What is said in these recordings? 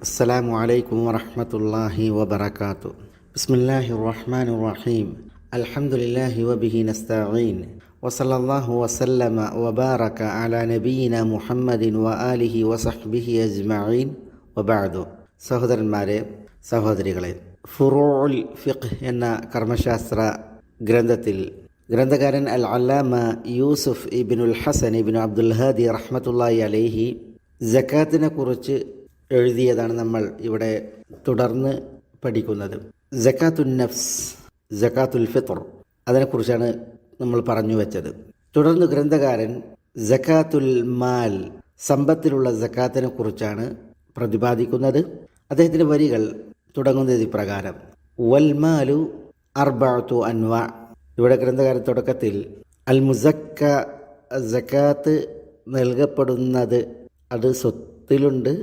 അസ്സലാമു അലൈക്കും വറഹ്മത്തുള്ളാഹി വബറകാതുഹു. ബിസ്മില്ലാഹിർ റഹ്മാനിർ റഹീം. അൽഹംദുലില്ലാഹി വബിഹി നസ്തഈൻ. വസല്ലല്ലാഹു വസല്ലമ വബാറക അലാ നബിയിന മുഹമ്മദിൻ വആലിഹി വസഹ്ബിഹി അജ്മഈൻ. വബഅദു. സഹോദരന്മാരെ, സഹോദരികളെ, ഫുറൂഉൽ ഫിഖ് എന്ന കർമ്മശാസ്ത്ര ഗ്രന്ഥത്തിൽ ഗ്രന്ഥകാരൻ അൽ അല്ലാമ യൂസുഫ് ഇബ്നുൽ ഹസൻ ഇബ്നു അബ്ദുൽ ഹാദി റഹ്മത്തുള്ളാഹി അലൈഹി സക്കാത്തിനെ കുറിച്ച് എഴുതിയതാണ് നമ്മൾ ഇവിടെ തുടർന്ന് പഠിക്കുന്നത്. സക്കാത്തുൻ നഫ്സ്, സക്കാത്തുൽ ഫിത്ർ, അതിനെക്കുറിച്ചാണ് നമ്മൾ പറഞ്ഞു വെച്ചത്. തുടർന്ന് ഗ്രന്ഥകാരൻ സക്കാത്തുൽ മാൽ, സമ്പത്തിലുള്ള സക്കാത്തിനെ കുറിച്ചാണ് പ്രതിപാദിക്കുന്നത്. അദ്ദേഹത്തിൻ്റെ വരികൾ തുടങ്ങുന്നത് ഇപ്രകാരം: വൽ മാലു അർബഅതു അൻവാ. ഇവിടെ ഗ്രന്ഥകാരൻ തുടക്കത്തിൽ അൽ മുസക്ക, സക്കാത്ത് നൽകപ്പെടുന്നത് അത് സ്വത്തിലുണ്ട്,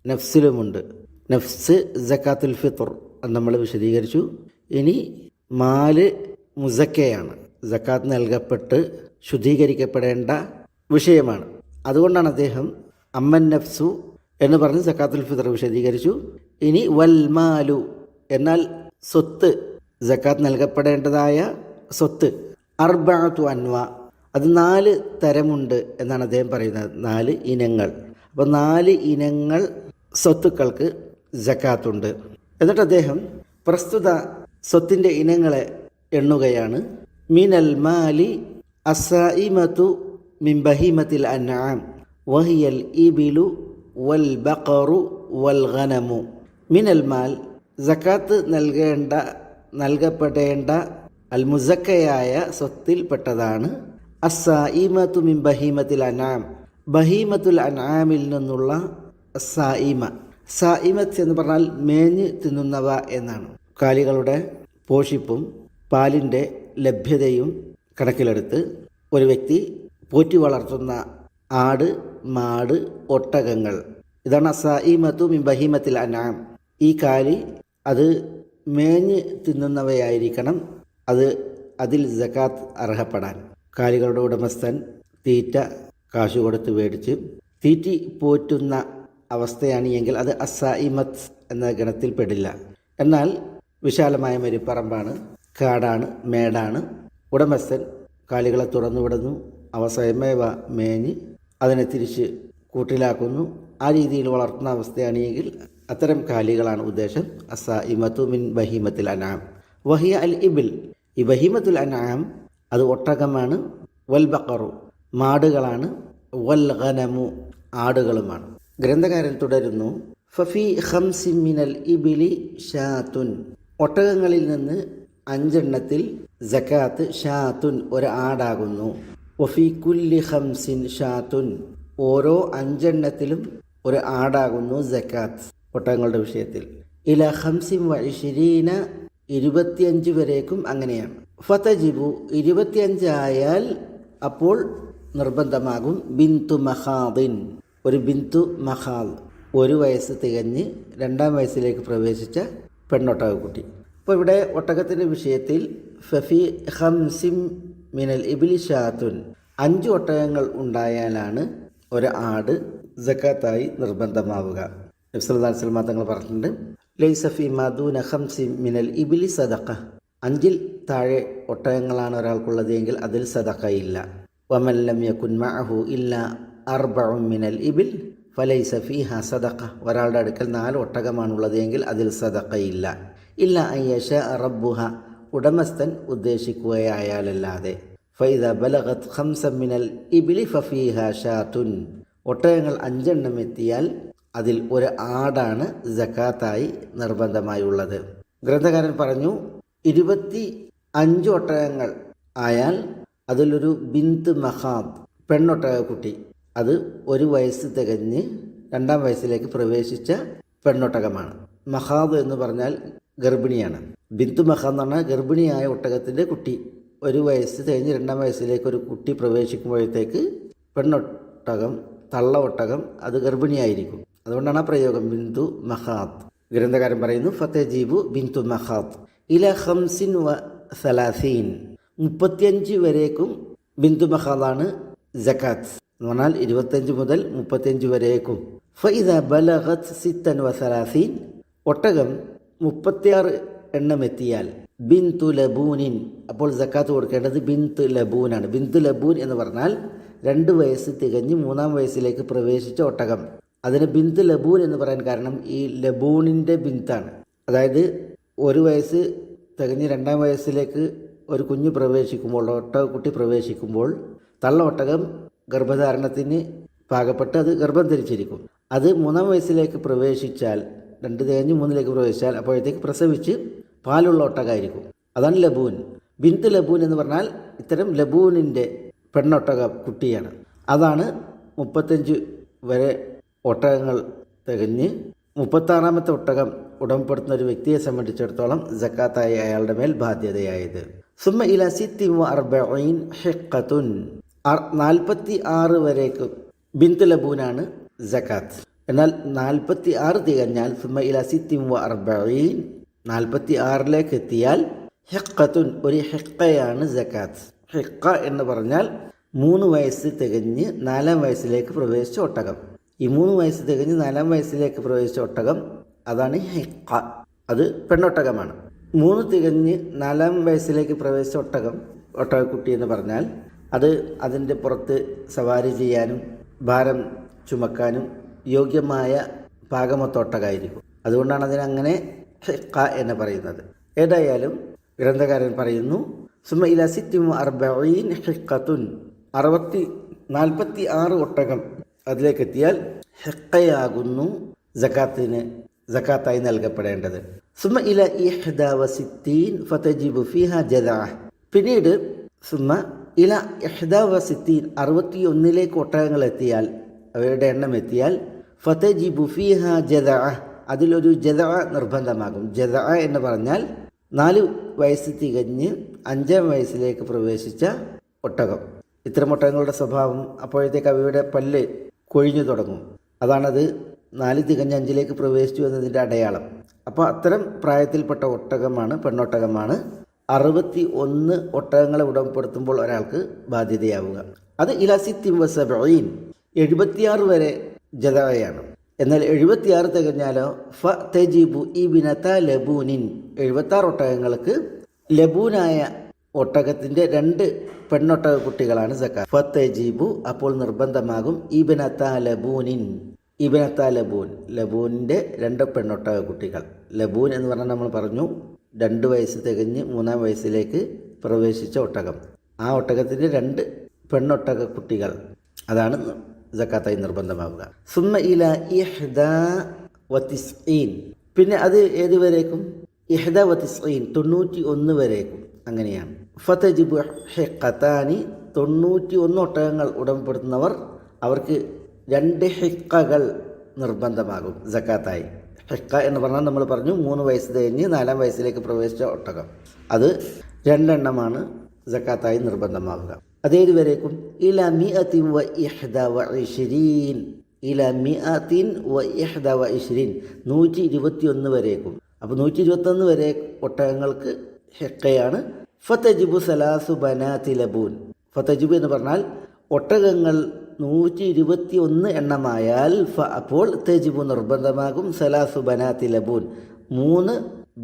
നഫ്സിലുമുണ്ട്. നഫ്സ് സക്കാത്തുൽ ഫിത്ർ നമ്മൾ വിശദീകരിച്ചു. ഇനി മാല് മുസക്കയാണ്, സക്കാത്ത് നൽകപ്പെട്ട് ശുദ്ധീകരിക്കപ്പെടേണ്ട വിഷയമാണ്. അതുകൊണ്ടാണ് അദ്ദേഹം അമ്മൻ നഫ്സു എന്ന് പറഞ്ഞ് സക്കാത്തുൽ ഫിത്ർ വിശദീകരിച്ചു. ഇനി വൽ മാലു എന്നാൽ സ്വത്ത്, സക്കാത്ത് നൽകപ്പെടേണ്ടതായ സ്വത്ത്. അർബഅതു അൻവാ, അത് 4 തരമുണ്ട് എന്നാണ് അദ്ദേഹം പറയുന്നത്, 4 ഇനങ്ങൾ. അപ്പോൾ 4 ഇനങ്ങൾ സ്വത്തുക്കൾക്ക് സക്കാത്തുണ്ട്. എന്നിട്ട് അദ്ദേഹം പ്രസ്തുത സ്വത്തിൻ്റെ ഇനങ്ങളെ എണ്ണുകയാണ്. മിനൽ മാലി അസ്സായിമതു മിൻ ബഹീമത്തിൽ അൻആം വഹിയൽ ഇബിലു വൽ ബഖറു വൽ ഗനമു. മിനൽ മാൽ, സക്കാത്ത് നൽകപ്പെടേണ്ട അൽ മുസക്കയായ സ്വത്തിൽപ്പെട്ടതാണ് അസ്സായിമതു മിൻ ബഹീമത്തിൽ അൻആം, ബഹീമത്തുൽ അൻആമിൽ നിന്നുള്ള സായിമ. സായിമത്ത് എന്ന് പറഞ്ഞാൽ മേഞ്ഞ് തിന്നുന്നവ എന്നാണ്. കാലികളുടെ പോഷിപ്പും പാലിൻ്റെ ലഭ്യതയും കണക്കിലെടുത്ത് ഒരു വ്യക്തി പോറ്റി വളർത്തുന്ന ആട്, മാട്, ഒട്ടകങ്ങൾ, ഇതാണ് സായിമത്തു മിൻ ബഹീമത്തിൽ അൻആം. ഈ കാലി അത് മേഞ്ഞ് തിന്നുന്നവയായിരിക്കണം, അതിൽ സക്കാത്ത് അർഹപ്പെടാൻ. കാലികളുടെ ഉടമസ്ഥൻ തീറ്റ കാശ് കൊടുത്ത് മേടിച്ച് തീറ്റി പോറ്റുന്ന അവസ്ഥയാണ് എങ്കിൽ അത് അസായിമത്ത് എന്ന ഗണത്തിൽ പെടില്ല. എന്നാൽ വിശാലമായ മരുപ്പറമ്പാണ്, കാടാണ്, മേടാണ്, ഉടമസ്ഥൻ കാലികളെ തുറന്നു വിടുന്നു, അവ സ്വയമേവ മേഞ്ഞ് അതിനെ തിരിച്ച് കൂട്ടിലാക്കുന്നു, ആ രീതിയിൽ വളർത്തുന്ന അവസ്ഥയാണെങ്കിൽ അത്തരം കാലികളാണ് ഉദ്ദേശം. അസായിമത്തു മിൻ ബഹീമത്തിൽ അൻആം വഹിയ അൽ ഇബിൽ, ഈ ബഹീമത്തുൽ അൻആം അത് ഒട്ടകമാണ്, വൽ ബഖറു മാടുകളാണ്, വൽ ഗനമു ആടുകളുമാണ്. ഗ്രന്ഥകാരൻ തുടരുന്നു: ഫഫി ഖംസി മിനൽ ഇബിലി ഷാത്തുൻ, ഒട്ടകങ്ങളിൽ നിന്ന് 5 എണ്ണത്തിൽ സക്കാത്ത് ഷാത്തുൻ ഒരു ആടാകുന്നു. വഫി കുല്ലി ഖംസിൻ ഷാത്തുൻ, ഓരോ 5 എണ്ണത്തിലും ഒരു ആടാകുന്നു സക്കാത്ത് ഒട്ടകങ്ങളുടെ വിഷയത്തിൽ. ഇല ഖംസിൻ വഇശ്രീന, 25 വരേക്കും അങ്ങനെയാണ്. ഫതജിബു, 25 ആയാൽ അപ്പോൾ നിർബന്ധമാകും ബിന്തു മഖാദിൻ, ഒരു ബിന്തു മഖാദ്, 1 വയസ്സ് തികഞ്ഞ് 2ാം വയസ്സിലേക്ക് പ്രവേശിച്ച പെണ്ണൊട്ടകക്കുട്ടി. അപ്പോൾ ഇവിടെ ഒട്ടകത്തിൻ്റെ വിഷയത്തിൽ ഫഫി ഖംസിം മിനൽ ഇബ്ലി ഷാത്തുൻ, 5 ഒട്ടകങ്ങൾ ഉണ്ടായാലാണ് ഒരു ആട് സക്കാത്തായി നിർബന്ധമാവുക. നബി സല്ലല്ലാഹു അലൈഹി വസല്ലം തങ്ങൾ പറഞ്ഞിട്ടുണ്ട്: ലൈസ ഫീ മാ ദൂന ഖംസിൻ മിനൽ ഇബ്ലി സദഖ, 5ൽ താഴെ ഒട്ടകങ്ങളാണ് ഒരാൾക്കുള്ളത് എങ്കിൽ അതിൽ സദഖയില്ല. വമൻ ലം യകുൻ മഅഹു ഇല്ല 4 മിനൽ ഇബിൽ ഫലൈസ ഫീഹ സദഖ, ഒരാളുടെ അടുക്കൽ 4 ഒട്ടകമാണുള്ളത് എങ്കിൽ അതിൽ സദഖയില്ല. ഇല്ല അയ്യശ റബ്ബുഹ, ഉടമസ്ഥൻ ഉദ്ദേശിക്കുകയായാലല്ലാതെ. ഫൈദ ബലഗത് 5 മിനൽ ഇബിലി ഫഫീഹ ഷാത്തുൻ, ഒട്ടകങ്ങൾ 5 എണ്ണം എത്തിയാൽ അതിൽ ഒരു ആടാണ് സക്കാത്തായി നിർബന്ധമായുള്ളത്. ഗ്രന്ഥകാരൻ പറഞ്ഞു 25 ഒട്ടകങ്ങൾ ആയാൽ അതിലൊരു ബിന്ത് മഖാദ്, പെണ്ണൊട്ടകക്കുട്ടി, അത് 1 വയസ്സ് തികഞ്ഞ് 2ാം വയസ്സിലേക്ക് പ്രവേശിച്ച പെണ്ണൊട്ടകമാണ്. മഖാദ് എന്ന് പറഞ്ഞാൽ ഗർഭിണിയാണ്. ബിന്തു മഖാദ് എന്ന് പറഞ്ഞാൽ ഗർഭിണിയായ ഒട്ടകത്തിൻ്റെ കുട്ടി. 1 വയസ്സ് തികഞ്ഞ് 2ാം വയസ്സിലേക്ക് ഒരു കുട്ടി പ്രവേശിക്കുമ്പോഴത്തേക്ക് പെണ്ണൊട്ടകം, തള്ള ഒട്ടകം അത് ഗർഭിണിയായിരിക്കും. അതുകൊണ്ടാണ് ആ പ്രയോഗം ബിന്തു മഖാദ്. ഗ്രന്ഥകാരൻ പറയുന്നു: ഫതജീബു ബിന്തു മഖാദ് ഇല ഖംസിൻ വ സലാസീൻ, 35 വരേക്കും ബിന്തു മഖാദാണ് സക്കാത്ത് എന്ന് പറഞ്ഞാൽ 25 മുതൽ 35 വരേക്കും. ഫഇദ ബലഗത് സിത്തൻ വസലാസീൻ, ഒട്ടകം 36 എണ്ണം എത്തിയാൽ ബിന്തു ലബൂനിൻ, അപ്പോൾ സക്കാത്ത് കൊടുക്കേണ്ടത് ബിന്തു ലബൂനാണ്. ബിന്തു ലബൂൻ എന്ന് പറഞ്ഞാൽ 2 വയസ്സ് തികഞ്ഞ് 3-ാം വയസ്സിലേക്ക് പ്രവേശിച്ച ഒട്ടകം. അതിന് ബിന്തു ലബൂൻ എന്ന് പറയാൻ കാരണം ഈ ലബൂണിൻ്റെ ബിന്താണ്. അതായത് 1 വയസ്സ് തികഞ്ഞ് 2-ാം വയസ്സിലേക്ക് ഒരു കുഞ്ഞ് പ്രവേശിക്കുമ്പോൾ, ഒട്ടകക്കുട്ടി പ്രവേശിക്കുമ്പോൾ തള്ള ഒട്ടകം ഗർഭധാരണത്തിന് പാകപ്പെട്ട് അത് ഗർഭം ധരിച്ചിരിക്കും. അത് 3-ാം വയസ്സിലേക്ക് പ്രവേശിച്ചാൽ, 2 തികഞ്ഞ് 3-ലേക്ക് പ്രവേശിച്ചാൽ അപ്പോഴത്തേക്ക് പ്രസവിച്ച് പാലുള്ള ഒട്ടകമായിരിക്കും. അതാണ് ലബൂൻ. ബിന്ത് ലബൂൻ എന്ന് പറഞ്ഞാൽ ഇത്തരം ലബൂനിൻ്റെ പെണ്ണൊട്ടക കുട്ടിയാണ്. അതാണ് 35 വരെ ഒട്ടകങ്ങൾ തികഞ്ഞ് 36-ാമത്തെ ഒട്ടകം ഉടമപ്പെടുത്തുന്ന ഒരു വ്യക്തിയെ സംബന്ധിച്ചിടത്തോളം സക്കാത്തായി അയാളുടെ മേൽ ബാധ്യതയായത്. സുമ്മ ഇല സിത്തി വ അർബഈൻ ഹിഖത്തുൻ, 46 വരേക്കും ബിന്ത് ലബൂനാണ് സക്കാത്ത്. എന്നാൽ 46 തികഞ്ഞാൽ സുമ്മ ഇല സിത്തി വ അർബഈൻ, 46-ലേക്ക് എത്തിയാൽ ഹിഖത്തുൻ, ഒരു ഹിഖയാണ് സക്കാത്ത്. ഹിഖ എന്ന് പറഞ്ഞാൽ 3 വയസ്സ് തികഞ്ഞ് 4-ാം വയസ്സിലേക്ക് പ്രവേശിച്ച ഒട്ടകം. ഈ 3 വയസ്സ് തികഞ്ഞ് 4-ാം വയസ്സിലേക്ക് പ്രവേശിച്ച ഒട്ടകം, അതാണ് ഹിഖ. അത് പെണ്ണൊട്ടകമാണ്. 3 തികഞ്ഞ് 4-ാം വയസ്സിലേക്ക് പ്രവേശിച്ച ഒട്ടകക്കുട്ടി എന്ന് പറഞ്ഞാൽ അത് അതിൻ്റെ പുറത്ത് സവാരി ചെയ്യാനും ഭാരം ചുമക്കാനും യോഗ്യമായ പാകമൊത്ത ഒട്ടകമായിരിക്കും. അതുകൊണ്ടാണ് അതിനങ്ങനെ ഹിഖ എന്ന് പറയുന്നത്. ഏതായാലും ഗ്രന്ഥകാരൻ പറയുന്നു, സുമ്മ ഇല സിത്തിൻ വ അർബഈൻ ഹിഖത്തുൻ, 46 ഒട്ടകം അതിലേക്ക് എത്തിയാൽ ഹിഖയാകുന്നു സക്കാത്തായി നൽകപ്പെടേണ്ടത്. സുമ്മ ഇല 61 ഫതജിബു ഫീഹാ ജദഅ, പിന്നീട് സുമ്മ ഇല 61 61ലേക്ക് ഒട്ടകങ്ങൾ എത്തിയാൽ, അവയുടെ എണ്ണം എത്തിയാൽ ഫതജിബു ഫീഹാ ജദഅ, അതിലൊരു ജദഅ നിർബന്ധമാകും. ജദഅ എന്ന് പറഞ്ഞാൽ 4 വയസ്സ് തികഞ്ഞ് 5-ാം വയസ്സിലേക്ക് പ്രവേശിച്ച ഒട്ടകം. ഇത്തരം ഒട്ടകങ്ങളുടെ സ്വഭാവം അപ്പോഴത്തേക്ക് അവയുടെ പല്ല് കൊഴിഞ്ഞു തുടങ്ങും. അതാണത് 4 തികഞ്ഞ് 5-ലേക്ക് പ്രവേശിച്ചു എന്നതിൻ്റെ അടയാളം. അപ്പോൾ അത്തരം പ്രായത്തിൽപ്പെട്ട ഒട്ടകമാണ്, പെണ്ണൊട്ടകമാണ് 61 ഒട്ടകങ്ങളെ ഉടമപ്പെടുത്തുമ്പോൾ ഒരാൾക്ക് ബാധ്യതയാവുക. അത് ഇലാ സിത്തിൻ വ സബഈൻ, 76 വരെ ജദഅയാണ്. എന്നാൽ 76 തികഞ്ഞാലോ ഫ തജിബു ഇബ്നത ലബൂനിൻ, 76 ഒട്ടകങ്ങൾക്ക് ലബൂനായ ഒട്ടകത്തിൻ്റെ 2 പെണ്ണൊട്ടക കുട്ടികളാണ് സക്കാത്ത്. ഫ തജിബു, അപ്പോൾ നിർബന്ധമാകും ഇബ്നത ലബൂനിൻ, ഇബ്നത ലബൂൻ, ലബൂനിൻ്റെ 2 പെണ്ണൊട്ടക കുട്ടികൾ. ലബൂൻ എന്ന് പറഞ്ഞാൽ നമ്മൾ പറഞ്ഞു 2 വയസ്സ് തികഞ്ഞ് 3-ാം വയസ്സിലേക്ക് പ്രവേശിച്ച ഒട്ടകം. ആ ഒട്ടകത്തിൻ്റെ 2 പെണ്ണൊട്ടക കുട്ടികൾ, അതാണ് സക്കാത്തായി നിർബന്ധമാവുക. സുമ്മ ഇല 91, പിന്നെ അത് ഏതുവരേക്കും? 91, 91 വരേക്കും. അങ്ങനെയാണ്. ഫതജിബു ഹിഖത്താനി, 91 ഒട്ടകങ്ങൾ ഉടമപ്പെടുത്തുന്നവർ അവർക്ക് 2 ഹിഖകൾ നിർബന്ധമാകും സക്കാത്തായി. ഹിഖ എന്ന് പറഞ്ഞാൽ നമ്മൾ പറഞ്ഞു 3 വയസ്സ് കഴിഞ്ഞ് 4-ാം വയസ്സിലേക്ക് പ്രവേശിച്ച ഒട്ടകം, അത് 2 എണ്ണമാണ് സക്കാത്തായി നിർബന്ധമാവുക. അതേതുവരേക്കും? ഇല 121, ഇല 121, 121 വരേക്കും. അപ്പോൾ 121 വരെ ഒട്ടകങ്ങൾക്ക് ഹിഖയാണ്. ഫതജിബു സലാസു ബനാതി ലബൂൻ, ഫതജിബു എന്ന് പറഞ്ഞാൽ ഒട്ടകങ്ങൾ 121 എണ്ണമായാൽ അപ്പോൾ തജിബു നിർബന്ധമാകും സലാസു ബനാതി ലബൂൻ, 3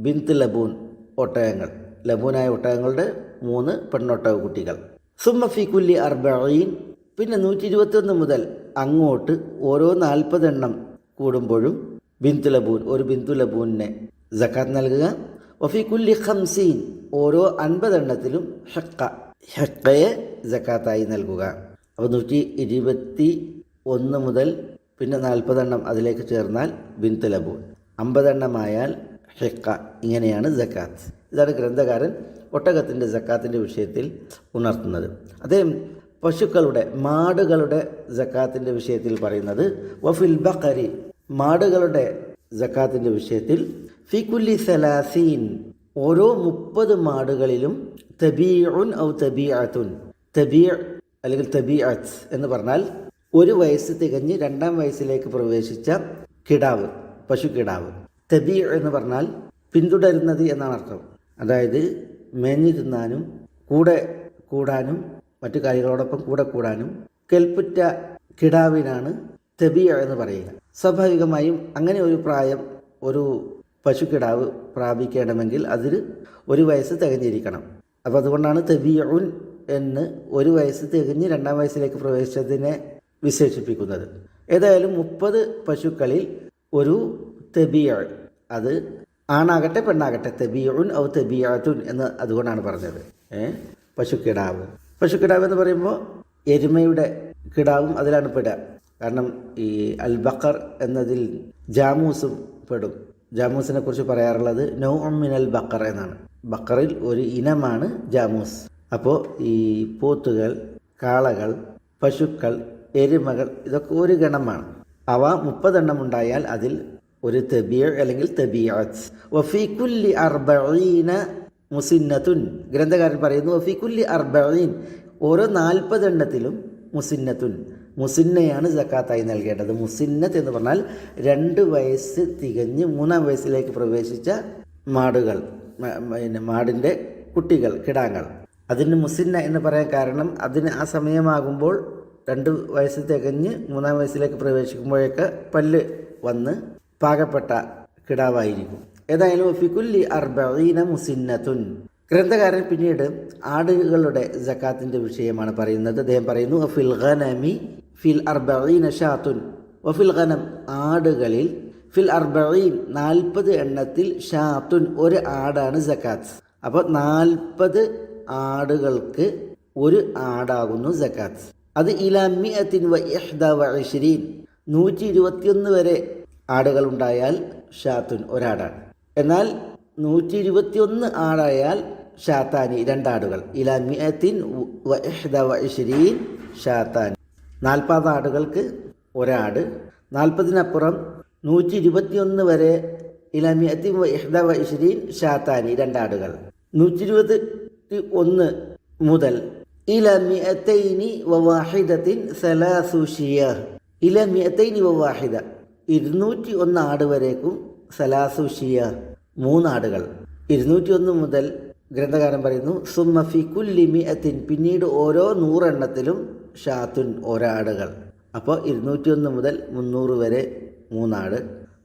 ബിന്ത് ലബൂൻ ഒട്ടകങ്ങൾ, ലബൂനായ ഒട്ടകങ്ങളുടെ 3 പെണ്ണൊട്ടക കുട്ടികൾ. സുമ്മ ഫി കുല്ലി 40, പിന്നെ 121 മുതൽ അങ്ങോട്ട് ഓരോ 40 എണ്ണം കൂടുമ്പോഴും ബിന്തു ലബൂൻ, ഒരു ബിന്തു ലബൂനിനെ സക്കാത്ത് നൽകുക. വഫി കുല്ലി 50, ഓരോ 50 എണ്ണത്തിലും ഹിഖയെ സക്കാത്തായി നൽകുക. അപ്പോൾ 121 മുതൽ പിന്നെ 40 എണ്ണം അതിലേക്ക് ചേർന്നാൽ ബിന്തു ലബൂൻ, 50 എണ്ണമായാൽ ഹിഖ. ഇങ്ങനെയാണ് സക്കാത്ത്. ഇതാണ് ഗ്രന്ഥകാരൻ ഒട്ടകത്തിൻ്റെ സക്കാത്തിൻ്റെ വിഷയത്തിൽ ഉണർത്തുന്നത്. അദ്ദേഹം പശുക്കളുടെ, മാടുകളുടെ സക്കാത്തിൻ്റെ വിഷയത്തിൽ പറയുന്നത് വഫിൽ ബഖരി, മാടുകളുടെ സക്കാത്തിൻ്റെ വിഷയത്തിൽ ഫി കുല്ലി 30, ഓരോ 30 മാടുകളിലും തബീഉൻ ഔ തബീഅത്തുൻ, തബീഅ് അല്ലെങ്കിൽ തബീഅത്ത് എന്ന് പറഞ്ഞാൽ 1 വയസ്സ് തികഞ്ഞ് 2-ാം വയസ്സിലേക്ക് പ്രവേശിച്ച കിടാവ്, പശു കിടാവ്. തബീഅ് എന്ന് പറഞ്ഞാൽ പിന്തുടരുന്നത് എന്നാണ് അർത്ഥം. അതായത് മേഞ്ഞു തിന്നാനും കൂടെ കൂടാനും മറ്റു കാര്യങ്ങളോടൊപ്പം കൂടെ കൂടാനും കെൽപ്പുറ്റ കിടാവിനാണ് തബിയ എന്ന് പറയുക. സ്വാഭാവികമായും അങ്ങനെ ഒരു പ്രായം ഒരു പശുക്കിടാവ് പ്രാപിക്കണമെങ്കിൽ അതിന് 1 വയസ്സ് തികഞ്ഞിരിക്കണം. അപ്പോൾ അതുകൊണ്ടാണ് തബിയുൻ എന്ന് 1 വയസ്സ് തികഞ്ഞ് 2-ാം വയസ്സിലേക്ക് പ്രവേശിച്ചതിനെ വിശേഷിപ്പിക്കുന്നത്. ഏതായാലും 30 പശുക്കളിൽ ഒരു തബിയ, അത് ആണാകട്ടെ പെണ്ണാകട്ടെ, തബിയുൻ ഔ തബിയത്തുൻ എന്ന് അതുകൊണ്ടാണ് പറഞ്ഞത്. പശുക്കിടാവ് എന്ന് പറയുമ്പോൾ എരുമയുടെ കിടാവും അതിലാണ് പെടുക. കാരണം ഈ അൽ ബക്കർ എന്നതിൽ ജാമൂസും പെടും. ജാമൂസിനെ കുറിച്ച് പറയാറുള്ളത് നൗഉം മിനൽ ബക്കർ എന്നാണ്. ബക്കറിൽ ഒരു ഇനമാണ് ജാമൂസ്. അപ്പോൾ ഈ പോത്തുകൾ, കാളകൾ, പശുക്കൾ, എരുമകൾ ഇതൊക്കെ ഒരു ഗണമാണ്. അവ 30 എണ്ണം ഉണ്ടായാൽ അതിൽ ഒരു തബിയ അല്ലെങ്കിൽ തബിയത്ത്. വഫീ കുല്ലി 40 മുസിന്നത്തുൻ, ഗ്രന്ഥകാരൻ പറയുന്നു വഫീ കുല്ലി 40, ഓരോ 40 എണ്ണത്തിലും മുസിന്നത്തുൻ, മുസിന്നയാണ് സക്കാത്തായി നൽകേണ്ടത്. മുസിന്നത്ത് എന്ന് പറഞ്ഞാൽ 2 വയസ്സ് തികഞ്ഞ് 3-ാം വയസ്സിലേക്ക് പ്രവേശിച്ച മാടുകൾ, മാടിൻ്റെ കുട്ടികൾ, കിടാങ്ങൾ. അതിന് മുസിന്ന എന്ന് പറയാൻ കാരണം അതിന് ആ സമയമാകുമ്പോൾ 2 വയസ്സ് തികഞ്ഞ് 3-ാം വയസ്സിലേക്ക് പ്രവേശിക്കുമ്പോഴേക്ക് പല്ല് വന്ന് പാകപ്പെട്ട കിടാവായിരിക്കും. ഏതായാലും ഫികുല്ലി 40 മുസിന്നത്തുൻ. ഗ്രന്ഥകാരൻ പിന്നീട് ആടുകളുടെ സക്കാത്തിൻ്റെ വിഷയമാണ് പറയുന്നത്. അദ്ദേഹം പറയുന്നു ഫിൽ ഗനമി ഫിൽ 40 ഷാത്തുൻ വഫിൽ ഗനം, ആടുകളിൽ ഫിൽ 40 എണ്ണത്തിൽ ഷാത്തുൻ, ഒരു ആടാണ് സക്കാത്ത്. അപ്പോൾ 40 ആടുകൾക്ക് ഒരു ആടാകുന്നു സക്കാത്ത്. അത് ഇലാ 121, 121 വരെ ആടുകൾ ഉണ്ടായാൽ ഷാത്തുൻ, ഒരാടാണ്. എന്നാൽ 121 ആടായാൽ ഷാത്താനി, 2 ആടുകൾ. ഇലാ 121 ഷാത്താനി, 40 ആടുകൾക്ക് ഒരാട്. 40-നപ്പുറം 121 വരെ ഇലാ 121 ഷാത്താനി, 2 ആടുകൾ. 121 മുതൽ ഇലാ 201 സലാസു ഷിയ, ഇലാ 201 201 ആട് വരേക്കും സലാസു ഷിയ, 3 ആടുകൾ. 201 മുതൽ ഗ്രന്ഥകാരൻ പറയുന്നു സുമ്മ ഫി കുല്ലി 100, പിന്നീട് ഓരോ 100 എണ്ണത്തിലും ഷാത്തുൻ, ഒരാടുകൾ. അപ്പോൾ 201 മുതൽ 300 വരെ 3 ആട്,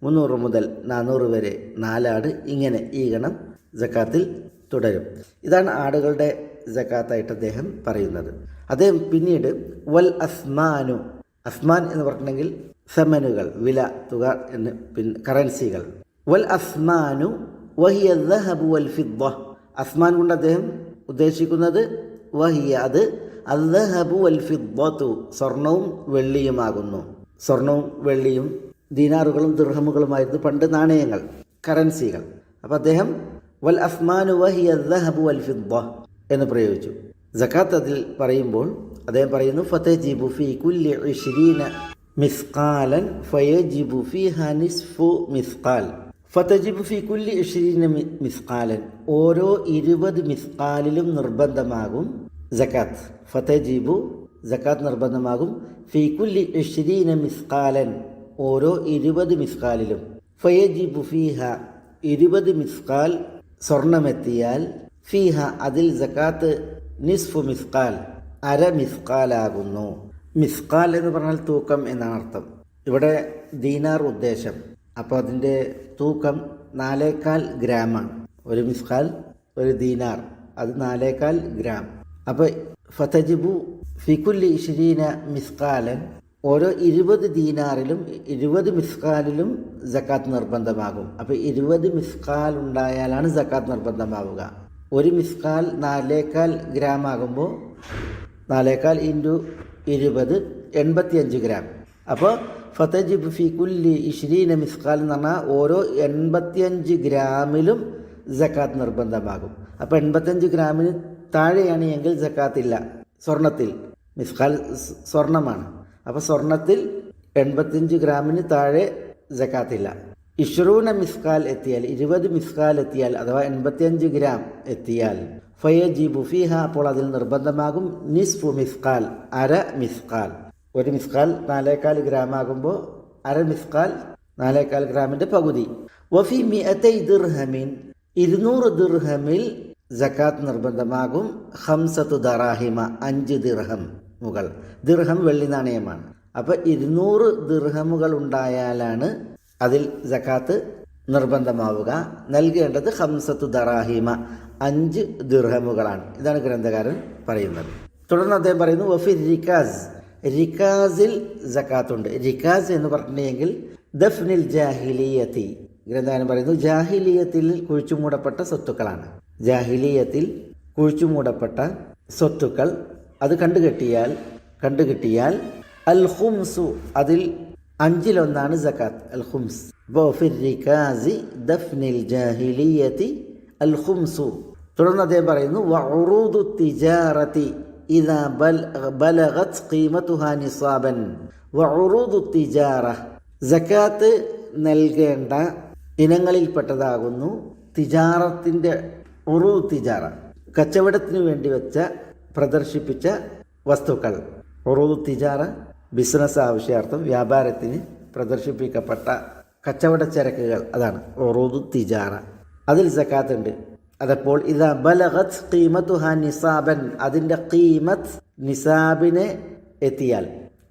300 മുതൽ 400 വരെ 4 ആട്, ഇങ്ങനെ ഈ ഗണം സക്കാത്തിൽ തുടരും. ഇതാണ് ആടുകളുടെ സക്കാത്തായിട്ട് അദ്ദേഹം പറയുന്നത്. അദ്ദേഹം പിന്നീട് വൽ അസ്മാനു, അസ്മാൻ എന്ന് പറഞ്ഞിട്ടുണ്ടെങ്കിൽ സമനുകൾ, വില, തുക എന്ന്, പിന്നെ കറൻസികൾ. വൽ അസ്മാനു വഹിയ ദഹബു വൽ ഫിദ്ദ, അസ്മാൻ കൊണ്ട് അദ്ദേഹം ഉദ്ദേശിക്കുന്നത് വഹിയ, അത് അദ്ദഹബു വൽ ഫിദ്ദതു, സ്വർണവും വെള്ളിയുമാകുന്നു. സ്വർണവും വെള്ളിയും ദീനാറുകളും ദിർഹമുകളുമായിരുന്നു പണ്ട് നാണയങ്ങൾ, കറൻസികൾ. അപ്പോൾ അദ്ദേഹം വൽ അസ്മാനു വഹിയ ദഹബു വൽ ഫിദ്ദ എന്ന് പ്രയോഗിച്ചു. സക്കാത്ത് അതിൽ പറയുമ്പോൾ അദ്ദേഹം പറയുന്നു ഫതജിബു ഫീ കുല്ലി 20 മിസ്കാലൻ ഫയജിബു ഫീഹാ നിസ്ഫു മിസ്കാൽ. ഫതജിബു ഫീ കുല്ലി 20 മിസ്കാലൻ, ഓരോ 20 മിസ്കാലിലും നിർബന്ധമാകും സക്കാത്ത്. ഫതജിബു, സക്കാത്ത് നിർബന്ധമാകും. ഫീ കുല്ലി 20 മിസ്കാലൻ, ഓരോ 20 മിസ്കാലിലും. ഫയജിബു ഫീഹ, 20 മിസ്കാൽ സ്വർണമെത്തിയാൽ, ഫീഹ അതിൽ സക്കാത്ത് നിസ്ഫു മിസ്കാൽ, അര മിസ്കാലാകുന്നു. മിസ്കാൽ എന്ന് പറഞ്ഞാൽ തൂക്കം എന്നാണ് അർത്ഥം. ഇവിടെ ദീനാർ ഉദ്ദേശം. അപ്പോൾ അതിൻ്റെ തൂക്കം 4.25 ഗ്രാമാണ്. ഒരു മിസ്കാൽ, ഒരു ദീനാർ, അത് 4.25 ഗ്രാം. അപ്പോൾ ഫതജിബു ഫികുല്ലി 20 മിസ്കാലൻ, ഓരോ 20 ദീനാറിലും 20 മിസ്കാലിലും സക്കാത്ത് നിർബന്ധമാകും. അപ്പോൾ 20 മിസ്കാൽ ഉണ്ടായാലാണ് സക്കാത്ത് നിർബന്ധമാവുക. ഒരു മിസ്കാൽ 4.25 ഗ്രാം ആകുമ്പോൾ 4.25 ഇൻറ്റു 20 85 ഗ്രാം. അപ്പോൾ ഫതജിബ് ഫി കുല്ലി 20 മിസ്കാൽ എന്ന് പറഞ്ഞാൽ ഓരോ 85 ഗ്രാമിലും സക്കാത്ത് നിർബന്ധമാകും. അപ്പോൾ 85 ഗ്രാമിന് താഴെയാണ് എങ്കിൽ സക്കാത്തില്ല. സ്വർണത്തിൽ മിസ്കാൽ സ്വർണമാണ്. അപ്പോൾ സ്വർണത്തിൽ 85 ഗ്രാമിന് താഴെ സക്കാത്തില്ല. 20 മിസ്കാൽ എത്തിയാൽ, 20 മിസ്കാൽ എത്തിയാൽ, അഥവാ 85 ഗ്രാം എത്തിയാൽ ഫയജിബു ഫീഹ, അപ്പോൾ അതിൽ നിർബന്ധമാകും നിസ്ഫു മിസ്കാൽ, അര മിസ്കാൽ. ഒരു മിസ്കാൽ 4.25 ഗ്രാം ആകുമ്പോൾ അര മിസ്കാൽ 4.25 ഗ്രാമിൻ്റെ പകുതി. വഫി 200 ദിർഹമിൻ, 200 ദിർഹമിൽ സക്കാത്ത് നിർബന്ധമാകും. 5 ദറാഹിമ, 5 ദിർഹം മുകൾ. ദിർഹം വെള്ളി നാണയമാണ്. അപ്പോൾ 200 ദിർഹമുകൾ ഉണ്ടായാലാണ് അതിൽ സക്കാത്ത് നിർബന്ധമാവുക. നൽകേണ്ടത് 5 ദറാഹിമ 5 ദിർഹമുകളാണ്. ഇതാണ് ഗ്രന്ഥകാരൻ പറയുന്നത്. തുടർന്ന് അദ്ദേഹം പറയുന്നു വഫിർ റിക്കാസ്, റിക്കാസിൽ സക്കാത്തുണ്ട്. റിക്കാസ് എന്ന് പറഞ്ഞിട്ടുണ്ടെങ്കിൽ ദഫ്നിൽ ജാഹിലിയത്തി, ഗ്രന്ഥകാരൻ പറയുന്നു ജാഹിലിയത്തിൽ കുഴിച്ചുമൂടപ്പെട്ട സ്വത്തുക്കളാണ്. ജാഹിലിയത്തിൽ കുഴിച്ചുമൂടപ്പെട്ട സ്വത്തുക്കൾ അത് കണ്ടുകിട്ടിയാൽ അൽ ഖുംസു, അതിൽ 5 സക്കാത്ത്. അൽ ഖുംസ് വഫിർ റിക്കാസി ദഫ്നിൽ ജാഹിലിയത്തി അൽ ഖുംസു. തുടർന്ന് അദ്ദേഹം പറയുന്നു വഉറൂദു തിജാറതി ഇദാ ബലഗത് ഖീമതുഹാ നിസാബൻ. വഉറൂദു തിജാറ, സക്കാത്ത് നൽകേണ്ട ഇനങ്ങളിൽപ്പെട്ടതാകുന്നു തിജാറത്തിൻ്റെ ഉറൂദ് തിജാറ, കച്ചവടത്തിന് വേണ്ടി പ്രദർശിപ്പിച്ച വസ്തുക്കൾ. ഉറൂദ് തിജാറ ബിസിനസ് ആവശ്യാർത്ഥം വ്യാപാരത്തിന് പ്രദർശിപ്പിക്കപ്പെട്ട കച്ചവട ചരക്കുകൾ, അതാണ് ഉറൂദ് തിജാറ. അതിൽ സക്കാത്തുണ്ട്. അതപ്പോൾ ഇദാ ബലഗത് ഖീമതുഹാ നിസാബൻ, അതിൻ്റെ ഖീമത്ത് നിസാബിനെ എത്തിയാൽ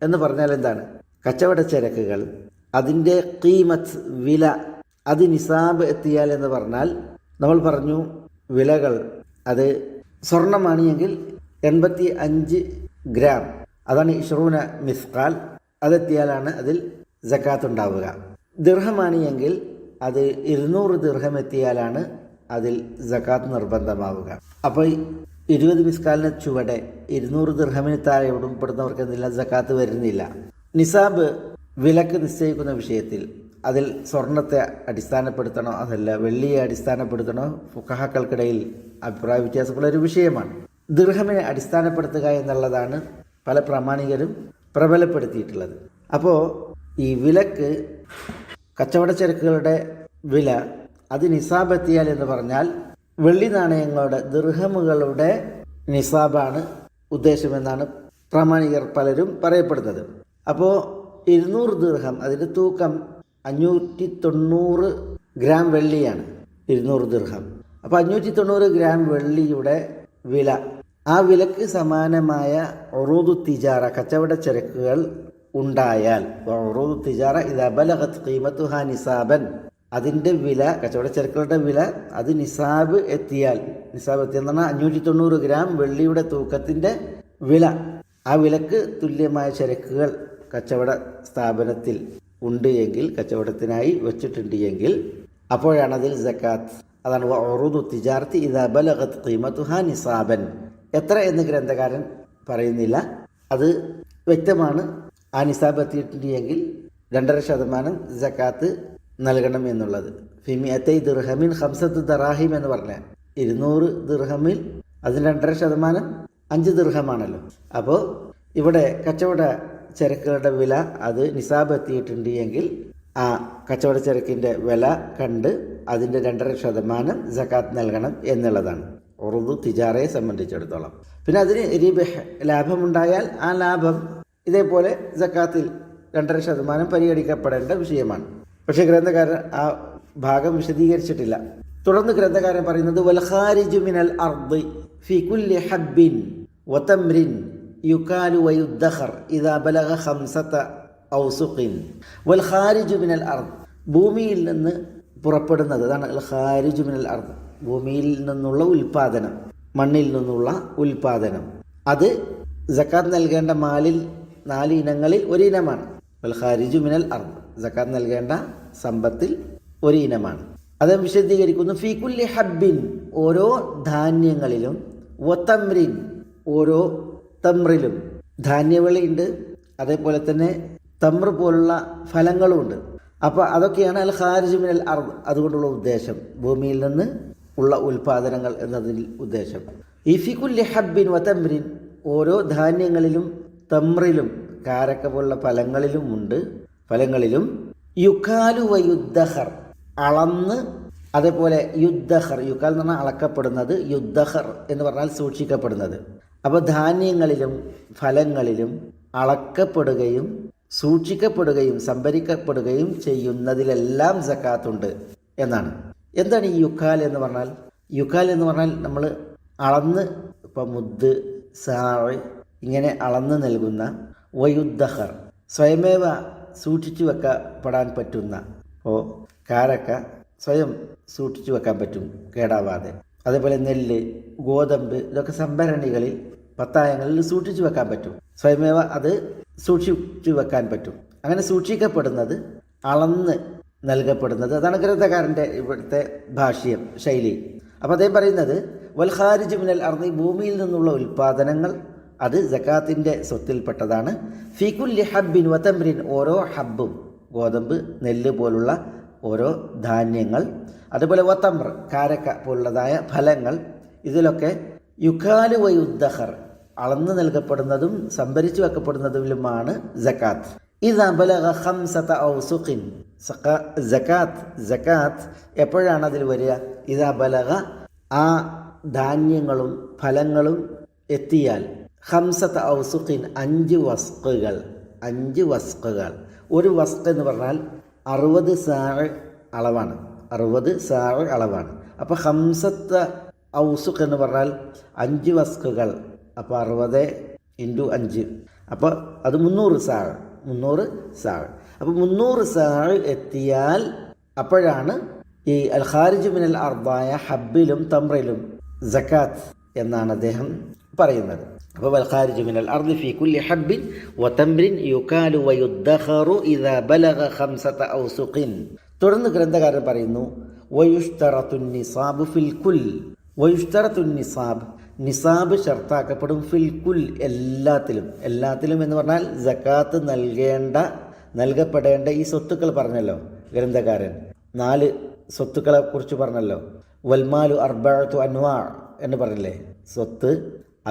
എന്ന് പറഞ്ഞാൽ എന്താണ്? കച്ചവട ചരക്കുകൾ അതിൻ്റെ ഖീമത്ത് വില അത് നിസാബ് എത്തിയാൽ എന്ന് പറഞ്ഞാൽ നമ്മൾ പറഞ്ഞു വിലകൾ അത് സ്വർണ്ണമാണ് എങ്കിൽ 85 ഗ്രാം, അതാണ് 20 മിസ്കാൽ, അതെത്തിയാലാണ് അതിൽ സക്കാത്ത് ഉണ്ടാവുക. ദിർഹമാണ് എങ്കിൽ അത് 200 ദിർഹം എത്തിയാലാണ് അതിൽ സക്കാത്ത് നിർബന്ധമാവുക. അപ്പോൾ 20 മിസ്കാലിന് ചുവടെ 200 ദിർഹമിന് താഴെ ഉൾപ്പെടുന്നവർക്ക് എന്തില്ല സക്കാത്ത് വരുന്നില്ല. നിസാബ് വിലക്ക് നിശ്ചയിക്കുന്ന വിഷയത്തിൽ അതിൽ സ്വർണത്തെ അടിസ്ഥാനപ്പെടുത്തണോ അതല്ല വെള്ളിയെ അടിസ്ഥാനപ്പെടുത്തണോ ഫുഖഹാക്കൾക്കിടയിൽ അഭിപ്രായ വ്യത്യാസമുള്ള ഒരു വിഷയമാണ്. ദിർഹമിനെ അടിസ്ഥാനപ്പെടുത്തുക എന്നുള്ളതാണ് പല പ്രാമാണികരും പ്രബലപ്പെടുത്തിയിട്ടുള്ളത്. അപ്പോൾ ഈ വിലക്ക് കച്ചവട ചരക്കുകളുടെ വില അത് നിസാബ് എത്തിയാൽ എന്ന് പറഞ്ഞാൽ വെള്ളി നാണയങ്ങളുടെ ദിർഹമുകളുടെ നിസാബാണ് ഉദ്ദേശമെന്നാണ് പ്രാമാണികർ പലരും പറയപ്പെടുന്നത്. അപ്പോൾ 200 ദിർഹം അതിൻ്റെ തൂക്കം 590 ഗ്രാം വെള്ളിയാണ് 200 ദിർഹം. അപ്പോൾ 590 ഗ്രാം വെള്ളിയുടെ വില, ആ വിലക്ക് സമാനമായ ഉറൂദു തിജാറ കച്ചവട ചരക്കുകൾ ഉണ്ടായാൽ, ഉറൂദു തിജാറ ഇദാ ബലഗത് ഖീമതുഹാ നിസാബൻ, അതിൻ്റെ വില കച്ചവട ചരക്കുകളുടെ വില അത് നിസാബ് എത്തിയാൽ എന്ന് പറഞ്ഞാൽ 590 ഗ്രാം വെള്ളിയുടെ തൂക്കത്തിൻ്റെ വില, ആ വിലക്ക് തുല്യമായ ചരക്കുകൾ കച്ചവട സ്ഥാപനത്തിൽ ഉണ്ട് എങ്കിൽ, കച്ചവടത്തിനായി വെച്ചിട്ടുണ്ട് എങ്കിൽ, അപ്പോഴാണ് അതിൽ സക്കാത്ത്. അതാണ് ഉറൂദു തിജാറത്തി ഇദാ ബലഗത് ഖീമതുഹാ നിസാബൻ. എത്ര എന്ന് ഗ്രന്ഥകാരൻ പറയുന്നില്ല, അത് വ്യക്തമാണ്. ആ നിസാബ് എത്തിയിട്ടുണ്ട് എങ്കിൽ 2.5% സക്കാത്ത് നൽകണം എന്നുള്ളത്. ഫിമിഅത്തൈ ദിർഹമിൻ 5 ദറാഹിം എന്ന് പറഞ്ഞാൽ 200 ദിർഹമിൽ അതിന് 2.5% 5 ദിർഹമാണല്ലോ. അപ്പോൾ ഇവിടെ കച്ചവട ചരക്കുകളുടെ വില അത് നിസാബ് എത്തിയിട്ടുണ്ട് എങ്കിൽ ആ കച്ചവട ചരക്കിൻ്റെ വില കണ്ട് അതിൻ്റെ 2.5% സക്കാത്ത് നൽകണം എന്നുള്ളതാണ് ഉറുദു തിജാറയെ സംബന്ധിച്ചിടത്തോളം. പിന്നെ അതിന് റിബഹ് ലാഭമുണ്ടായാൽ ആ ലാഭം ഇതേപോലെ സക്കാത്തിൽ 2.5% പരിഗണിക്കപ്പെടേണ്ട വിഷയമാണ്. പക്ഷേ ഗ്രന്ഥകാരൻ ആ ഭാഗം വിശദീകരിച്ചിട്ടില്ല. തുടർന്ന് ഗ്രന്ഥകാരൻ പറയുന്നത് വൽ ഖാരിജു മിനൽ അർദി ഫി കുല്ലി ഹബ്ബിൻ വതംറിൻ യുകാലു വയുദ്ദഖർ ഇദാ ബലഗ 5 ഔസുഖിൻ. വൽ ഖാരിജു മിനൽ അർദ്, ഭൂമിയിൽ നിന്ന് പുറപ്പെടുന്നത്, അതാണ് അൽ ഖാരിജു മിനൽ അർദ്, ഭൂമിയിൽ നിന്നുള്ള ഉൽപാദനം, മണ്ണിൽ നിന്നുള്ള ഉൽപാദനം. അത് സക്കാത്ത് നൽകേണ്ട മാലിൽ 4 ഇനങ്ങളിൽ ഒരു ഇനമാണ്. വൽ ഖാരിജു മിനൽ അർദ്, സക്കാത്ത് നൽകേണ്ട സമ്പത്തിൽ ഒരു ഇനമാണ്. അത് വിശദീകരിക്കുന്നു ഫീ കുല്ലി ഹബ്ബിൻ, ഓരോ ധാന്യങ്ങളിലും, വതംറിൻ, ഓരോ തമ്രിലും, ധാന്യവിളയുണ്ട്, അതേപോലെ തന്നെ തമ്ര പോലുള്ള ഫലങ്ങളുമുണ്ട്. അപ്പോൾ അതൊക്കെയാണ് അൽ ഖാരിജു മിനൽ അർദ്, അതുകൊണ്ടുള്ള ഉദ്ദേശം ഭൂമിയിൽ നിന്ന് ഉള്ള ഉൽപാദനങ്ങൾ എന്നതിൽ ഉദ്ദേശം. ഈ ഫി കുല്ലി ഹബ്ബിൻ വതംറിൻ, ഓരോ ധാന്യങ്ങളിലും തമ്രിലും, കാരക്ക പോലുള്ള ഫലങ്ങളിലും യുക്കാലു വയുദ്ദഖർ, അളന്ന്, അതേപോലെ യുദ്ദഖർ, യുക്കാൽ എന്ന് പറഞ്ഞാൽ അളക്കപ്പെടുന്നത്, യുദ്ദഖർ എന്ന് പറഞ്ഞാൽ സൂക്ഷിക്കപ്പെടുന്നത്. അപ്പോൾ ധാന്യങ്ങളിലും ഫലങ്ങളിലും അളക്കപ്പെടുകയും സൂക്ഷിക്കപ്പെടുകയും സംഭരിക്കപ്പെടുകയും ചെയ്യുന്നതിലെല്ലാം സക്കാത്തുണ്ട് എന്നാണ്. എന്താണ് ഈ യുക്കാൽ എന്ന് പറഞ്ഞാൽ? യുക്കാൽ എന്ന് പറഞ്ഞാൽ നമ്മൾ അളന്ന്, ഇപ്പം മുദ്, സാറ് ഇങ്ങനെ അളന്ന് നൽകുന്ന, വയുദ്ദഖർ സ്വയമേവ സൂക്ഷിച്ചു വെക്കപ്പെടാൻ പറ്റുന്ന കാരക്ക സ്വയം സൂക്ഷിച്ചു വെക്കാൻ പറ്റും കേടാവാതെ. അതേപോലെ നെല്ല്, ഗോതമ്പ് ഇതൊക്കെ സംഭരണികളിൽ പത്തായങ്ങളിൽ സൂക്ഷിച്ചു വെക്കാൻ പറ്റും. സ്വയമേവ അത് സൂക്ഷിച്ചു വെക്കാൻ പറ്റും. അങ്ങനെ സൂക്ഷിക്കപ്പെടുന്നത്, അളന്ന് നൽകപ്പെടുന്നത്, അതാണ് ഗ്രന്ഥകാരൻ്റെ ഇവിടുത്തെ ഭാഷ്യം ശൈലി. അപ്പോൾ അദ്ദേഹം പറയുന്നത് വൽ ഖാരിജ് മിനൽ അർദി, ഭൂമിയിൽ നിന്നുള്ള ഉൽപ്പാദനങ്ങൾ അത് സക്കാത്തിൻ്റെ സ്വത്തിൽപ്പെട്ടതാണ്. ഫീ കുല്ലി ഹബ്ബിൻ വതംറിൻ, ഓരോ ഹബ്ബും ഗോതമ്പ്, നെല്ല് പോലുള്ള ഓരോ ധാന്യങ്ങൾ, അതുപോലെ വതംർ കാരക്ക പോലുള്ളതായ ഫലങ്ങൾ, ഇതിലൊക്കെ യുക്കാലു വയുദ്ദഖർ അളന്ന് നൽകപ്പെടുന്നതും സംഭരിച്ചു വെക്കപ്പെടുന്നതിലുമാണ് സക്കാത്ത്. ഇദാ ബലഗ ഖംസത ഔസുഖിൻ, സക്കാത്ത് എപ്പോഴാണ് അതിൽ വരിക? ഇദാ ബലഗ, ആ ധാന്യങ്ങളും ഫലങ്ങളും എത്തിയാൽ, ഖംസത ഔസുഖിൻ 5 വസ്ഖുകൾ. 5 വസ്ഖുകൾ, ഒരു വസ്ഖ് എന്ന് പറഞ്ഞാൽ 60 സാഅ് അളവാണ്. 60 സാഅ് അളവാണ്. അപ്പോൾ ഖംസത്ത ഔസുഖ് എന്ന് പറഞ്ഞാൽ 5 വസ്ഖുകൾ. അപ്പോൾ 60 × 5, അപ്പോൾ അത് 300 സാഅ്. 300 സാഅ്. അപ്പോൾ 300 സാഅ് എത്തിയാൽ അപ്പോഴാണ് ഈ അൽ ഖാരിജ് മിനൽ അർദായ ഹബ്ബിലും തംറിലും സക്കാത്ത് എന്നാണ് അദ്ദേഹം പറയുന്നത്. അപ്പോൾ വൽ ഖാരിജ് മിനൽ അർദി ഫീ കുല്ലി ഹബ്ബിൻ വതംറിൻ യുകാലു വയുദ്ദഖറു ഇദാ ബലഗ ഖംസത ഔസുഖിൻ. തുടർന്ന് ഗ്രന്ഥകാരൻ പറയുന്നു വയുഷ്തറത്തുൻ നിസാബ് ഫിൽ കുൽ. വയുഷ്തറത്തുൻ നിസാബ്, നിസാബ് ഷർത്താക്കപ്പെടും ഫിൽ കുൽ, എല്ലാത്തിലും. എല്ലാത്തിലും എന്ന് പറഞ്ഞാൽ സക്കാത്ത് നൽകപ്പെടേണ്ട ഈ സ്വത്തുക്കൾ പറഞ്ഞല്ലോ ഗ്രന്ഥകാരൻ. 4 സ്വത്തുക്കളെ കുറിച്ച് പറഞ്ഞല്ലോ. വൽമാലു അർബഅതു അൻവാ എന്ന് പറഞ്ഞില്ലേ, സ്വത്ത്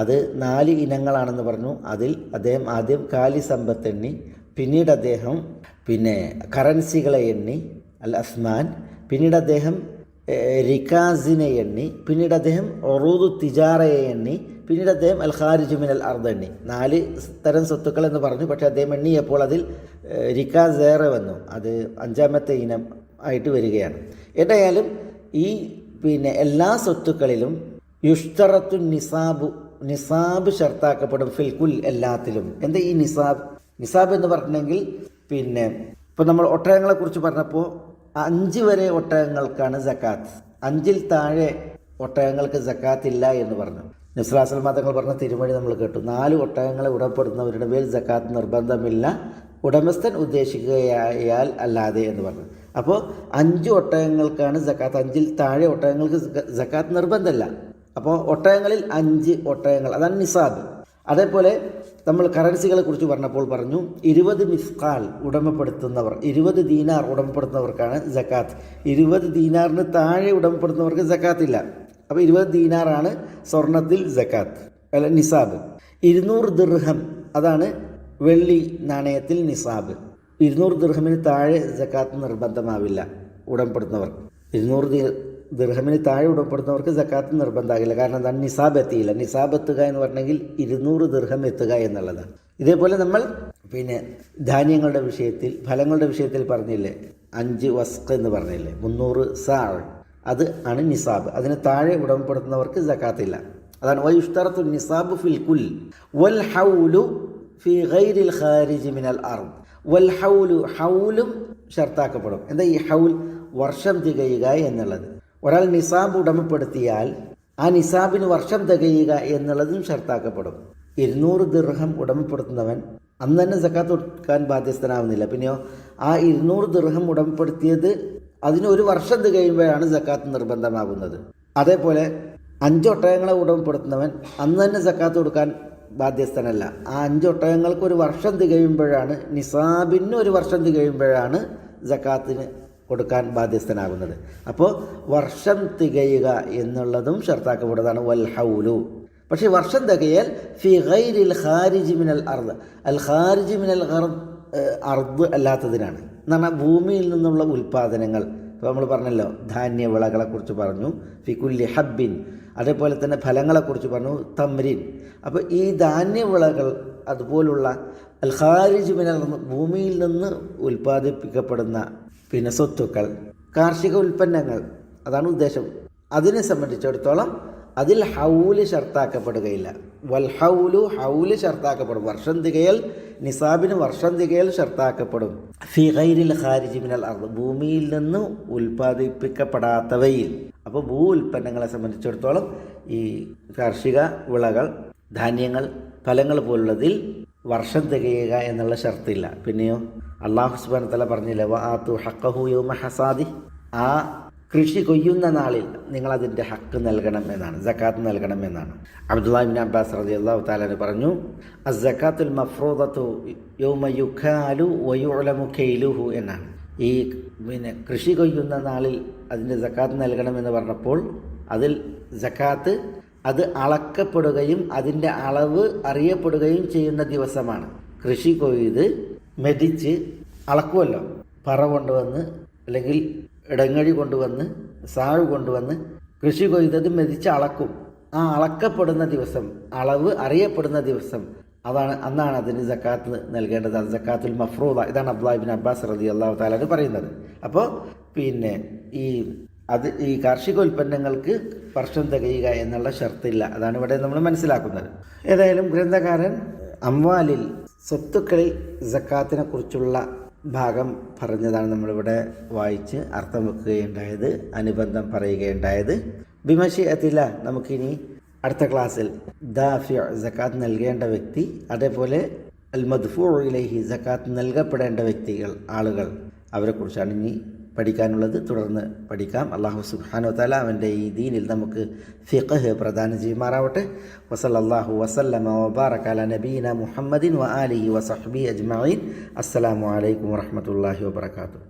അത് 4 ഇനങ്ങളാണെന്ന് പറഞ്ഞു. അതിൽ അദ്ദേഹം ആദ്യം കാലി സമ്പത്ത് എണ്ണി, പിന്നീട് അദ്ദേഹം കറൻസികളെ എണ്ണി, അൽ അസ്മാൻ, പിന്നീട് അദ്ദേഹം റിക്കാസിനെ എണ്ണി, പിന്നീട് അദ്ദേഹം ഉറൂദു തിജാറയെ എണ്ണി, പിന്നീട് അദ്ദേഹം അൽ ഖാരിജ് മിനൽ അർദ് എണ്ണി. 4 തരം സ്വത്തുക്കൾ എന്ന് പറഞ്ഞു. പക്ഷേ അദ്ദേഹം എണ്ണിയപ്പോൾ അതിൽ റിക്കാസ് ഏറെ വന്നു. അത് 5ാമത്തെ ഇനം ആയിട്ട് വരികയാണ്. ഏതായാലും ഈ എല്ലാ സ്വത്തുക്കളിലും യുഷ്തറത്തു നിസാബ് ഷർത്താക്കപ്പെടും ഫിൽ കുൽ, എല്ലാത്തിലും. എന്താ ഈ നിസാബ് എന്ന് പറഞ്ഞെങ്കിൽ ഇപ്പോൾ നമ്മൾ ഒട്ടകങ്ങളെ കുറിച്ച് പറഞ്ഞപ്പോൾ 5 വരെ ഒട്ടകങ്ങൾക്കാണ് സക്കാത്ത്, 5ൽ താഴെ ഒട്ടകങ്ങൾക്ക് സക്കാത്ത് ഇല്ല എന്ന് പറഞ്ഞു. നബി സ്വല്ലല്ലാഹു അലൈഹി വസല്ലം തങ്ങൾ പറഞ്ഞ തിരുമൊഴി നമ്മൾ കേട്ടു. 4 ഒട്ടകങ്ങളെ ഉടമപ്പെടുന്നവരുടെ മേൽ സക്കാത്ത് നിർബന്ധമില്ല, ഉടമസ്ഥൻ ഉദ്ദേശിക്കുകയാൽ അല്ലാതെ എന്ന് പറഞ്ഞു. അപ്പോൾ 5 ഒട്ടകങ്ങൾക്കാണ് സക്കാത്ത്, 5ൽ താഴെ ഒട്ടകങ്ങൾക്ക് സക്കാത്ത് നിർബന്ധമല്ല. അപ്പോൾ ഒട്ടകങ്ങളിൽ 5 ഒട്ടകങ്ങൾ, അതാണ് നിസാബ്. അതേപോലെ നമ്മൾ കറൻസികളെ കുറിച്ച് പറഞ്ഞപ്പോൾ പറഞ്ഞു 20 മിസ്കാൽ ഉടമപ്പെടുത്തുന്നവർ, 20 ദീനാർ ഉടമപ്പെടുത്തുന്നവർക്കാണ് സക്കാത്ത്. 20 ദീനാറിന് താഴെ ഉടമപ്പെടുത്തുന്നവർക്ക് സക്കാത്തില്ല. അപ്പോൾ 20 ദീനാറാണ് സ്വർണത്തിൽ സക്കാത്ത്, അല്ല നിസാബ്. 200 ദിർഹം, അതാണ് വെള്ളി നാണയത്തിൽ നിസാബ്. 200 ദിർഹമിന് താഴെ സക്കാത്ത് നിർബന്ധമാവില്ല ഉടമപ്പെടുത്തുന്നവർ. 200 ദിർഹമിന് താഴെ ഉടമപ്പെടുന്നവർക്ക് സക്കാത്ത് നിർബന്ധമാകില്ല. കാരണം എന്താണ്? നിസാബ് എത്തിയില്ല. നിസാബ് എത്തുക എന്ന് പറഞ്ഞെങ്കിൽ 200 ദിർഹം എത്തുക എന്നുള്ളതാണ്. ഇതേപോലെ നമ്മൾ ധാന്യങ്ങളുടെ വിഷയത്തിൽ, ഫലങ്ങളുടെ വിഷയത്തിൽ പറഞ്ഞില്ലേ 5 വസ്ഖ് എന്ന് പറഞ്ഞില്ലേ, 300 സാഅ്, അത് ആണ് നിസാബ്. അതിന് താഴെ ഉടമപ്പെടുത്തുന്നവർക്ക് സക്കാത്തില്ല. അതാണ് വയുഷ്തറത്തു നിസാബ് ഫിൽ കുൽ വൽ ഹൗലു ഫി ഗൈരിൽ ഖാരിജ് മിനൽ അർദ്. വൽ ഹൗലു, ഹൗലും ഷർത്താക്കപ്പെടും. എന്താ ഈ ഹൗൽ? വർഷം തികയുക എന്നുള്ളത്. ഒരാൾ നിസാബ് ഉടമപ്പെടുത്തിയാൽ ആ നിസാബിന് വർഷം തികയുക എന്നുള്ളതും ഷർത്താക്കപ്പെടും. 200 ദിർഹം ഉടമപ്പെടുത്തുന്നവൻ അന്ന് തന്നെ സക്കാത്ത് കൊടുക്കാൻ ബാധ്യസ്ഥനാവുന്നില്ല. പിന്നെയോ ആ 200 ദിർഹം ഉടമപ്പെടുത്തിയത് അതിന് 1 വർഷം തികയുമ്പോഴാണ് സക്കാത്ത് നിർബന്ധമാകുന്നത്. അതേപോലെ 5 ഒട്ടകങ്ങളെ ഉടമപ്പെടുത്തുന്നവൻ അന്ന് തന്നെ സക്കാത്ത് കൊടുക്കാൻ ബാധ്യസ്ഥനല്ല. ആ 5 ഒട്ടകങ്ങൾക്ക് 1 വർഷം തികയുമ്പോഴാണ്, നിസാബിന് 1 വർഷം തികയുമ്പോഴാണ് സക്കാത്തിന് കൊടുക്കാൻ ബാധ്യസ്ഥനാകുന്നത്. അപ്പോൾ വർഷം തികയുക എന്നുള്ളതും ഷർത്താക്കപ്പെടുന്നതാണ് വൽ ഹൗലു. പക്ഷേ വർഷം തികയാൽ ഫി ഗൈരിൽ ഖാരിജ് മിനൽ അർദ്, അൽ ഖാരിജ് മിനൽ അർദ് അല്ലാത്തതിനാണ്. എന്ന് പറഞ്ഞാൽ ഭൂമിയിൽ നിന്നുള്ള ഉൽപ്പാദനങ്ങൾ. ഇപ്പോൾ നമ്മൾ പറഞ്ഞല്ലോ ധാന്യവിളകളെക്കുറിച്ച് പറഞ്ഞു, ഫി കുല്ലി ഹബ്ബിൻ. അതേപോലെ തന്നെ ഫലങ്ങളെക്കുറിച്ച് പറഞ്ഞു, തംരീൻ. അപ്പോൾ ഈ ധാന്യവിളകൾ അതുപോലുള്ള അൽ ഖാരിജ് മിനൽ ഭൂമിയിൽ നിന്ന് ഉൽപ്പാദിപ്പിക്കപ്പെടുന്ന സ്വത്തുക്കൾ, കാർഷിക ഉൽപ്പന്നങ്ങൾ, അതാണ് ഉദ്ദേശം. അതിനെ സംബന്ധിച്ചിടത്തോളം അതിൽ ഹൗല് ഷർത്താക്കപ്പെടുകയില്ല. വൽ ഹൗല് ഷർത്താക്കപ്പെടും. വർഷം തികയൽ, നിസാബിന് വർഷം തികയൽ ഷർത്താക്കപ്പെടും. ഫി ഗൈരിൽ ഖാരിജി മിനൽ അർദ്, ഭൂമിയിൽ നിന്ന് ഉൽപ്പാദിപ്പിക്കപ്പെടാത്തവയിൽ. അപ്പോൾ ഭൂ ഉൽപ്പന്നങ്ങളെ സംബന്ധിച്ചിടത്തോളം ഈ കാർഷിക വിളകൾ, ധാന്യങ്ങൾ, ഫലങ്ങൾ പോലുള്ളതിൽ വർഷം തികയുക എന്നുള്ള ഷർത്തില്ല. പിന്നെയോ അല്ലാഹു സുബ്ഹാനഹു വ തആല പറഞ്ഞില്ല, വആതു ഹഖഹു യൗമ ഹസാദി, ആ കൃഷി കൊയ്യുന്ന നാളിൽ നിങ്ങളതിൻ്റെ ഹക്ക് നൽകണം എന്നാണ്, സക്കാത്ത് നൽകണം എന്നാണ്. അബ്ദുല്ലാഹി ഇബ്നു അബ്ബാസ് റളിയല്ലാഹു തആല പറഞ്ഞു, അസ്സകാത്തുൽ മഫ്റൂദത്തു യൗമ യുഖാലു വയുഅലമു കൈലുഹു എന്നാണ്. ഈ കൃഷി കൊയ്യുന്ന നാളിൽ അതിൻ്റെ സക്കാത്ത് നൽകണമെന്ന് പറഞ്ഞപ്പോൾ അതിൽ സക്കാത്ത് അത് അളക്കപ്പെടുകയും അതിൻ്റെ അളവ് അറിയപ്പെടുകയും ചെയ്യുന്ന ദിവസമാണ്. കൃഷി കൊയ്ത് മെതിച്ച് അളക്കുമല്ലോ, പറ കൊണ്ടുവന്ന് അല്ലെങ്കിൽ ഇടങ്ങഴി കൊണ്ടുവന്ന് സാഴ് കൊണ്ടുവന്ന് കൃഷി കൊയ്തത് മെതിച്ച് അളക്കും. ആ അളക്കപ്പെടുന്ന ദിവസം, അളവ് അറിയപ്പെടുന്ന ദിവസം, അന്നാണ് അതിന് സക്കാത്ത് നൽകേണ്ടത്. അത് സക്കാത്തുൽ മഫ്റൂദ. ഇതാണ് അബ്ദുല്ലാഹി ഇബ്നു അബ്ബാസ് റളിയല്ലാഹു തആല പറയുന്നത്. അപ്പോൾ ഈ കാർഷികോൽപ്പന്നങ്ങൾക്ക് വർഷം തികയുക എന്നുള്ള ഷർത്തില്ല. അതാണ് ഇവിടെ നമ്മൾ മനസ്സിലാക്കുന്നത്. ഏതായാലും ഗ്രന്ഥകാരൻ അംവാലിൽ, സ്വത്തുക്കളിൽ സക്കാത്തിനെ കുറിച്ചുള്ള ഭാഗം പറഞ്ഞതാണ് നമ്മളിവിടെ വായിച്ച് അർത്ഥം വെക്കുകയുണ്ടായത്, അനുബന്ധം പറയുകയുണ്ടായത്. ബിമശിഅത്തില്ല, നമുക്കിനി അടുത്ത ക്ലാസ്സിൽ ദാഫിഅ, സക്കാത്ത് നൽകേണ്ട വ്യക്തി, അതേപോലെ അൽ മദ്ഫൂഉ ഇലൈഹി, സക്കാത്ത് നൽകപ്പെടേണ്ട വ്യക്തികൾ, ആളുകൾ, അവരെക്കുറിച്ചാണ് ഇനി പഠിക്കാനുള്ളത്. തുടർന്ന് പഠിക്കാം. അല്ലാഹു സുബ്ഹാനഹു വ തആല അവൻ്റെ ഈ ദീനിൽ നമുക്ക് ഫിഖ്ഹ് പ്രദാനം ചെയ്യുമാറാവട്ടെ. വസല്ലല്ലാഹു വസല്ലമ വബാറക അലാ നബീന മുഹമ്മദിൻ വ ആലിഹി വസഹ്ബിഹി അജ്മഈൻ. അസ്സലാമു അലൈക്കും വറഹ്മത്തുള്ളാഹി വബറകാതുഹു.